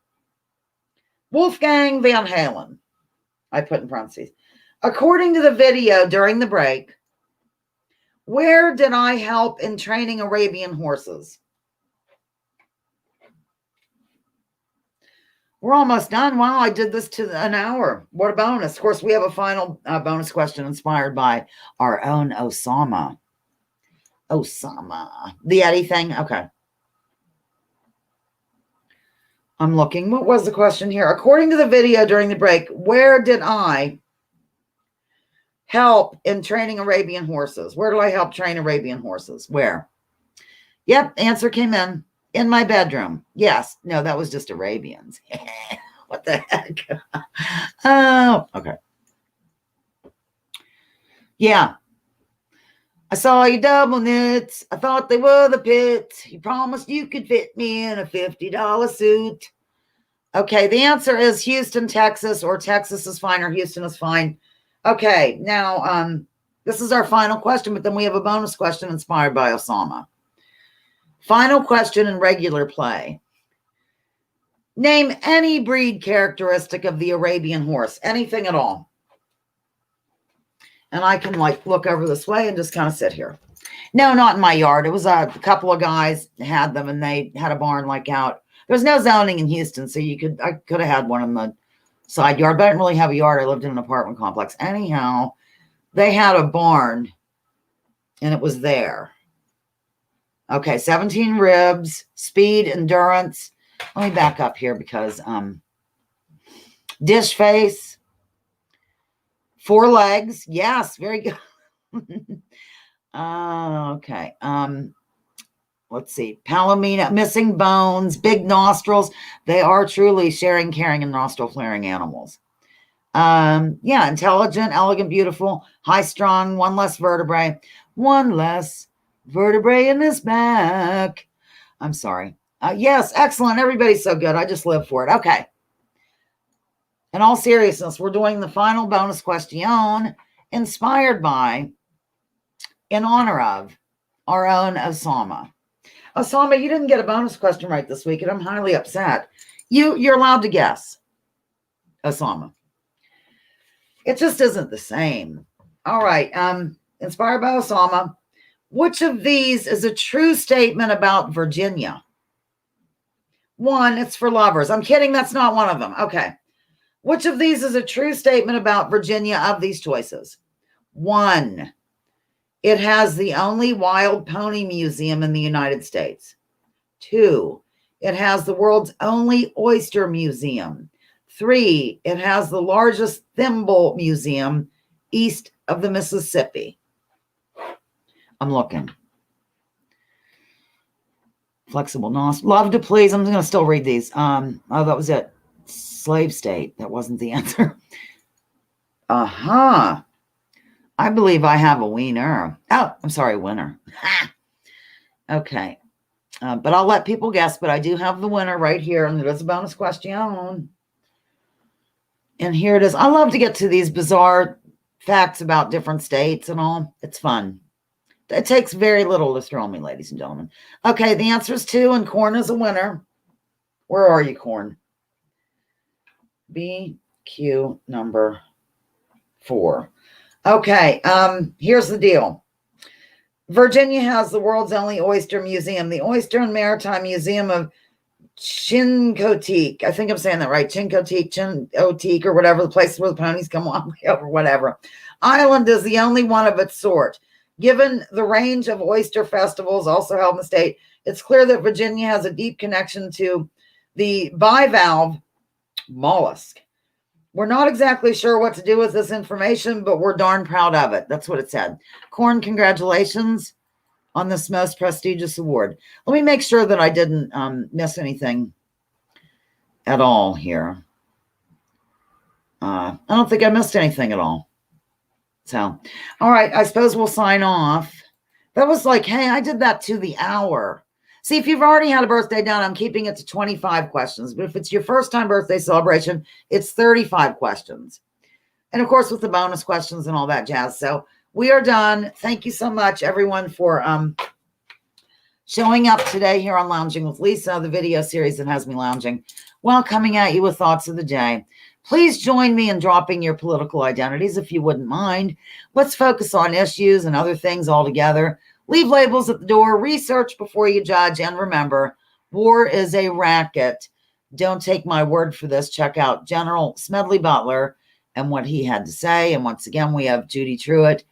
Wolfgang Van Halen. I put in parentheses. According to the video during the break, where did I help in training Arabian horses? We're almost done. Wow, I did this to an hour. What a bonus. Of course, we have a final bonus question inspired by our own Osama. The Eddie thing? Okay. I'm looking. What was the question here? According to the video during the break, where did I help in training Arabian horses? Where do I help train Arabian horses? Where? Yep, answer came in. In my bedroom. Yes. No, that was just Arabians. What the heck? Oh, okay. Yeah. I saw your double knits. I thought they were the pits. You promised you could fit me in a $50 suit. Okay, the answer is Houston, Texas, or Texas is fine, or Houston is fine. Okay, now this is our final question, but then we have a bonus question inspired by Osama. Final question in regular play. Name any breed characteristic of the Arabian horse, anything at all. And I can like look over this way and just kind of sit here. No, not in my yard. It was a couple of guys had them, and they had a barn like out. There's no zoning in Houston, so I could have had one in the side yard, but I didn't really have a yard. I lived in an apartment complex. Anyhow, they had a barn, and it was there. Okay, 17 ribs, speed, endurance. Let me back up here because dish face, 4 legs. Yes, very good. Okay. Let's see. Palomino, missing bones, big nostrils. They are truly sharing, caring, and nostril flaring animals. Yeah, intelligent, elegant, beautiful, high strung, 1 less vertebrae. 1 less vertebrae in his back. I'm sorry. Yes, excellent. Everybody's so good. I just live for it. Okay. In all seriousness, we're doing the final bonus question inspired by, in honor of, our own Osama. Osama, you didn't get a bonus question right this week, and I'm highly upset. You're allowed to guess, Osama. It just isn't the same. All right. Inspired by Osama. Which of these is a true statement about Virginia? 1, it's for lovers. I'm kidding. That's not one of them. Okay. Which of these is a true statement about Virginia of these choices? 1, it has the only wild pony museum in the United States. 2, it has the world's only oyster museum. 3, it has the largest thimble museum east of the Mississippi. I'm looking. Flexible nostril. Love to please. I'm going to still read these. Oh, that was it. Slave state. That wasn't the answer. I believe I have a wiener. Oh, I'm sorry, winner. Okay. But I'll let people guess, but I do have the winner right here, and there's a bonus question. And here it is. I love to get to these bizarre facts about different states and all. It's fun. It takes very little to throw me, ladies and gentlemen. Okay, the answer is 2, and corn is a winner. Where are you, corn? BQ number 4. Okay, here's the deal. Virginia has the world's only oyster museum, the Oyster and Maritime Museum of Chincoteague. I think I'm saying that right. Chincoteague, or whatever, the place where the ponies come on, or whatever. Island is the only one of its sort. Given the range of oyster festivals also held in the state, it's clear that Virginia has a deep connection to the bivalve mollusk. We're not exactly sure what to do with this information, but we're darn proud of it. That's what it said. Corn, congratulations on this most prestigious award. Let me make sure that I didn't miss anything at all here. I don't think I missed anything at all. So, all right, I suppose we'll sign off. That was like, hey, I did that to the hour. See, if you've already had a birthday done, I'm keeping it to 25 questions. But if it's your first time birthday celebration, it's 35 questions. And of course, with the bonus questions and all that jazz. So we are done. Thank you so much, everyone, for showing up today here on Lounging with Lisa, the video series that has me lounging, while coming at you with thoughts of the day. Please join me in dropping your political identities, if you wouldn't mind. Let's focus on issues and other things altogether. Leave labels at the door. Research before you judge. And remember, war is a racket. Don't take my word for this. Check out General Smedley Butler and what he had to say. And once again, we have Judy Truett,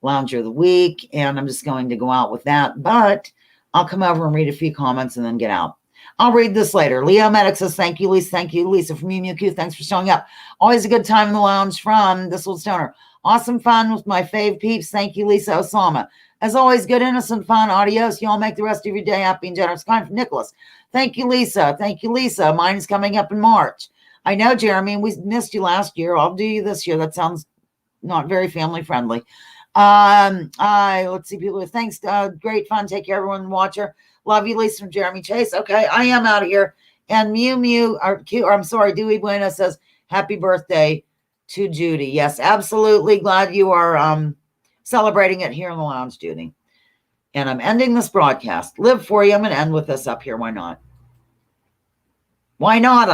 Lounger of the Week. And I'm just going to go out with that. But I'll come over and read a few comments and then get out. I'll read this later. Leo Medic says, thank you, Lisa. Thank you, Lisa from UMUQ. Thanks for showing up. Always a good time in the lounge from This Old Stoner. Awesome fun with my fave peeps. Thank you, Lisa Osama. As always, good, innocent fun. Adios. Y'all make the rest of your day happy and generous. Kind from Nicholas. Thank you, Lisa. Thank you, Lisa. Mine is coming up in March. I know, Jeremy, we missed you last year. I'll do you this year. That sounds not very family friendly. Let's see, people. Thanks. Great fun. Take care, everyone. Watcher. Love you, Lisa from Jeremy Chase. Okay, I am out of here. And Mew Mew, or I'm sorry, Dewey Bueno says happy birthday to Judy. Yes, absolutely. Glad you are celebrating it here in the lounge, Judy. And I'm ending this broadcast. Live for you. I'm going to end with this up here. Why not? Why not?